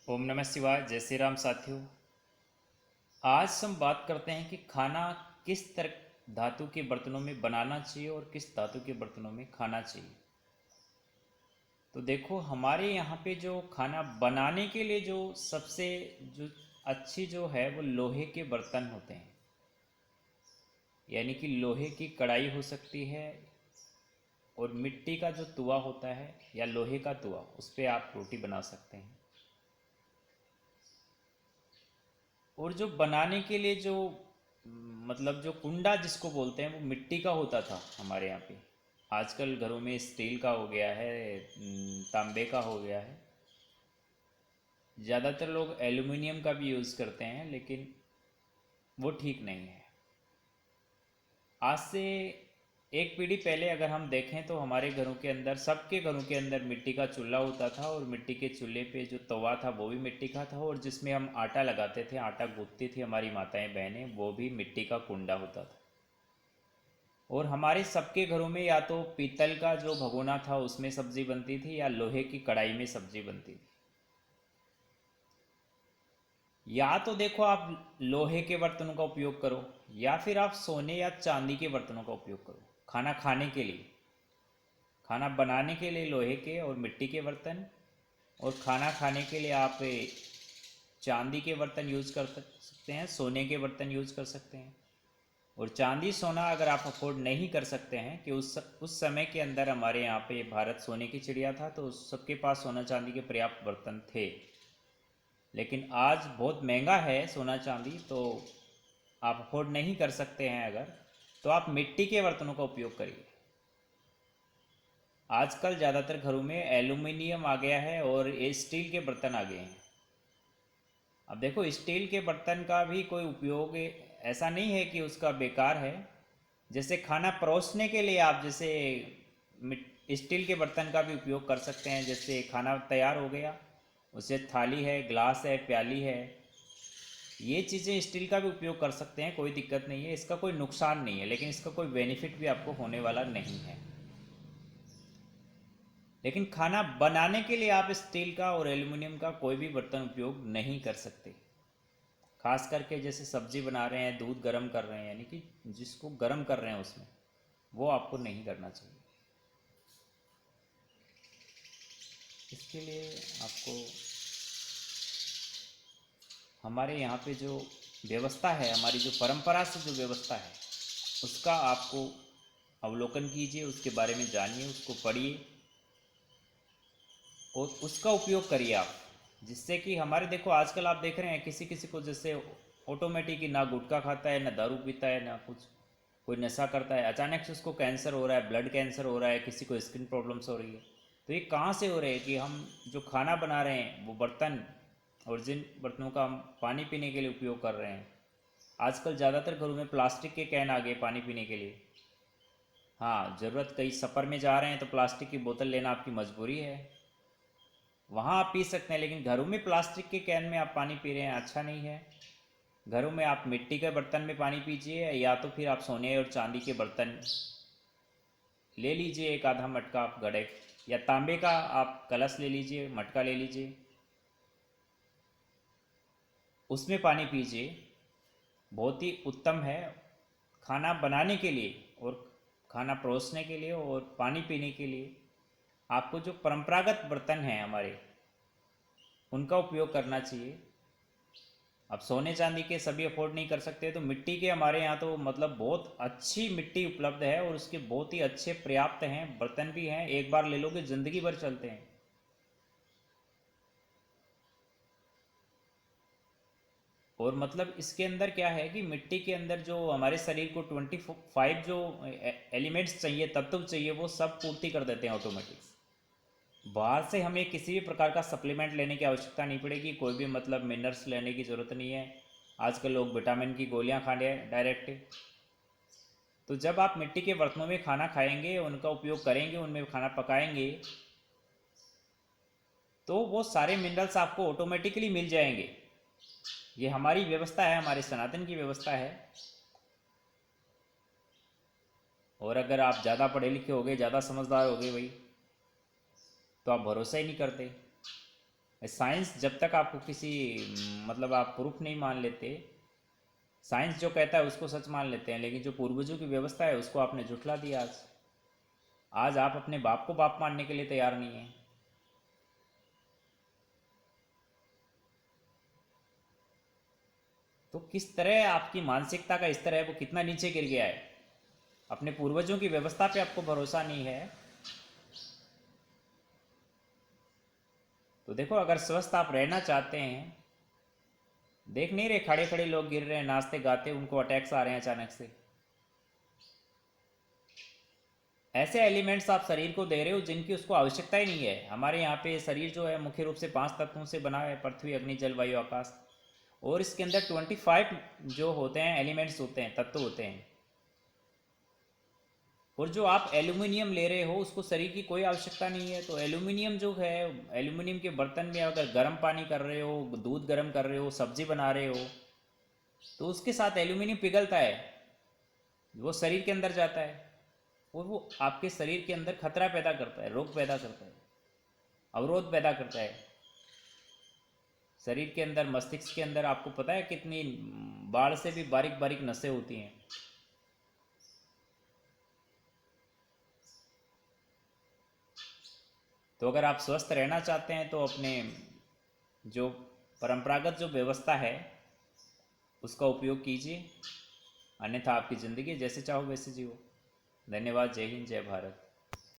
ओम नमः शिवाय। जय श्री राम साथियों। आज हम बात करते हैं कि खाना किस तरह धातु के बर्तनों में बनाना चाहिए और किस धातु के बर्तनों में खाना चाहिए। तो देखो, हमारे यहाँ पे जो खाना बनाने के लिए जो सबसे जो अच्छी जो है वो लोहे के बर्तन होते हैं। यानी कि लोहे की कढ़ाई हो सकती है और मिट्टी का जो तवा होता है या लोहे का तवा, उस पर आप रोटी बना सकते हैं। और जो बनाने के लिए जो मतलब जो कुंडा जिसको बोलते हैं वो मिट्टी का होता था हमारे यहाँ पे। आजकल घरों में स्टील का हो गया है, तांबे का हो गया है। ज़्यादातर लोग एल्युमिनियम का भी यूज़ करते हैं, लेकिन वो ठीक नहीं है। आज से एक पीढ़ी पहले अगर हम देखें तो हमारे घरों के अंदर, सबके घरों के अंदर मिट्टी का चूल्हा होता था और मिट्टी के चूल्हे पे जो तवा था वो भी मिट्टी का था, और जिसमें हम आटा लगाते थे, आटा गूंथती थी हमारी माताएं बहनें, वो भी मिट्टी का कुंडा होता था। और हमारे सबके घरों में या तो पीतल का जो भगोना था उसमें सब्जी बनती थी, या लोहे की कढ़ाई में सब्जी बनती थी। या तो देखो आप लोहे के बर्तनों का उपयोग करो, या फिर आप सोने या चांदी के बर्तनों का उपयोग करो खाना खाने के लिए। खाना बनाने के लिए लोहे के और मिट्टी के बर्तन, और खाना खाने के लिए आप चांदी के बर्तन यूज़ कर सकते हैं, सोने के बर्तन यूज़ कर सकते हैं। और चांदी सोना अगर आप अफोर्ड नहीं कर सकते हैं, कि उस समय के अंदर हमारे यहाँ पे भारत सोने की चिड़िया था, तो सबके पास सोना चांदी के पर्याप्त बर्तन थे। लेकिन आज बहुत महंगा है सोना चांदी, तो आप अफोर्ड नहीं कर सकते हैं अगर, तो आप मिट्टी के बर्तनों का उपयोग करिए। आजकल ज़्यादातर घरों में एल्युमिनियम आ गया है और ये स्टील के बर्तन आ गए हैं। अब देखो, स्टील के बर्तन का भी कोई उपयोग ऐसा नहीं है कि उसका बेकार है। जैसे खाना परोसने के लिए आप जैसे स्टील के बर्तन का भी उपयोग कर सकते हैं। जैसे खाना तैयार हो गया, उससे थाली है, ग्लास है, प्याली है, ये चीज़ें स्टील का भी उपयोग कर सकते हैं, कोई दिक्कत नहीं है, इसका कोई नुकसान नहीं है, लेकिन इसका कोई बेनिफिट भी आपको होने वाला नहीं है। लेकिन खाना बनाने के लिए आप स्टील का और एल्युमिनियम का कोई भी बर्तन उपयोग नहीं कर सकते। खास करके जैसे सब्जी बना रहे हैं, दूध गर्म कर रहे हैं, यानी कि जिसको गर्म कर रहे हैं उसमें, वो आपको नहीं करना चाहिए। इसके लिए आपको हमारे यहाँ पे जो व्यवस्था है, हमारी जो परंपरा से जो व्यवस्था है, उसका आपको अवलोकन कीजिए, उसके बारे में जानिए, उसको पढ़िए और उसका उपयोग करिए आप। जिससे कि हमारे, देखो आजकल आप देख रहे हैं किसी किसी को जैसे ऑटोमेटिक ही ना गुटखा खाता है, ना दारू पीता है, ना कुछ कोई नशा करता है, अचानक से उसको कैंसर हो रहा है, ब्लड कैंसर हो रहा है, किसी को स्किन प्रॉब्लम्स हो रही है। तो ये कहाँ से हो रहे हैं कि हम जो खाना बना रहे हैं वो बर्तन, और जिन बर्तनों का हम पानी पीने के लिए उपयोग कर रहे हैं, आजकल ज़्यादातर घरों में प्लास्टिक के कैन आ गए पानी पीने के लिए। हाँ, ज़रूरत, कहीं सफ़र में जा रहे हैं तो प्लास्टिक की बोतल लेना आपकी मजबूरी है, वहाँ आप पी सकते हैं, लेकिन घरों में प्लास्टिक के कैन में आप पानी पी रहे हैं, अच्छा नहीं है। घरों में आप मिट्टी के बर्तन में पानी पीजिए, या तो फिर आप सोने और चांदी के बर्तन ले लीजिए, एक आधा मटका आप गड़े, या तांबे का आप कलश ले लीजिए, मटका ले लीजिए, उसमें पानी पीजिए। बहुत ही उत्तम है खाना बनाने के लिए और खाना परोसने के लिए और पानी पीने के लिए। आपको जो परंपरागत बर्तन हैं हमारे, उनका उपयोग करना चाहिए। अब सोने चांदी के सभी अफोर्ड नहीं कर सकते, तो मिट्टी के हमारे यहाँ तो मतलब बहुत अच्छी मिट्टी उपलब्ध है, और उसके बहुत ही अच्छे पर्याप्त हैं, बर्तन भी हैं, एक बार ले लोगे ज़िंदगी भर चलते हैं। और मतलब इसके अंदर क्या है कि मिट्टी के अंदर जो हमारे शरीर को 25 जो एलिमेंट्स चाहिए, तत्व चाहिए, वो सब पूर्ति कर देते हैं ऑटोमेटिक। बाहर से हमें किसी भी प्रकार का सप्लीमेंट लेने की आवश्यकता नहीं पड़ेगी, कोई भी मतलब मिनरल्स लेने की ज़रूरत नहीं है। आजकल लोग विटामिन की गोलियां खा रहे हैं डायरेक्ट। तो जब आप मिट्टी के बर्तनों में खाना खाएंगे, उनका उपयोग करेंगे, उनमें खाना पकाएंगे, तो वो सारे मिनरल्स आपको ऑटोमेटिकली मिल जाएंगे। ये हमारी व्यवस्था है, हमारे सनातन की व्यवस्था है। और अगर आप ज़्यादा पढ़े लिखे हो गए, ज़्यादा समझदार हो गए भाई, तो आप भरोसा ही नहीं करते। साइंस जब तक आपको किसी मतलब आप प्रूफ नहीं मान लेते, साइंस जो कहता है उसको सच मान लेते हैं, लेकिन जो पूर्वजों की व्यवस्था है उसको आपने झुठला दिया। आज आज आप अपने बाप को बाप मानने के लिए तैयार नहीं है। तो किस तरह आपकी मानसिकता का स्तर है वो कितना नीचे गिर गया है। अपने पूर्वजों की व्यवस्था पे आपको भरोसा नहीं है। तो देखो, अगर स्वस्थ आप रहना चाहते हैं, देख नहीं रहे खड़े खड़े लोग गिर रहे हैं, नाचते गाते उनको अटैक्स आ रहे हैं अचानक से। ऐसे एलिमेंट्स आप शरीर को दे रहे हो जिनकी उसको आवश्यकता ही नहीं है। हमारे यहाँ पे शरीर जो है मुख्य रूप से 5 तत्वों से बना है, पृथ्वी, अग्नि, जल, वायु, आकाश। और इसके अंदर 25 जो होते हैं एलिमेंट्स होते हैं, तत्व होते हैं। और जो आप एल्यूमिनियम ले रहे हो उसको शरीर की कोई आवश्यकता नहीं है। तो एल्यूमिनियम जो है, एल्यूमिनियम के बर्तन में अगर गर्म पानी कर रहे हो, दूध गर्म कर रहे हो, सब्जी बना रहे हो, तो उसके साथ एल्यूमिनियम पिघलता है, वो शरीर के अंदर जाता है, और वो आपके शरीर के अंदर खतरा पैदा करता है, रोग पैदा करता है, अवरोध पैदा करता है। शरीर के अंदर, मस्तिष्क के अंदर आपको पता है कितनी बाढ़ से भी बारीक बारीक नसें होती हैं। तो अगर आप स्वस्थ रहना चाहते हैं तो अपने जो परंपरागत जो व्यवस्था है उसका उपयोग कीजिए, अन्यथा आपकी ज़िंदगी जैसे चाहो वैसे जियो। धन्यवाद। जय हिंद, जय भारत।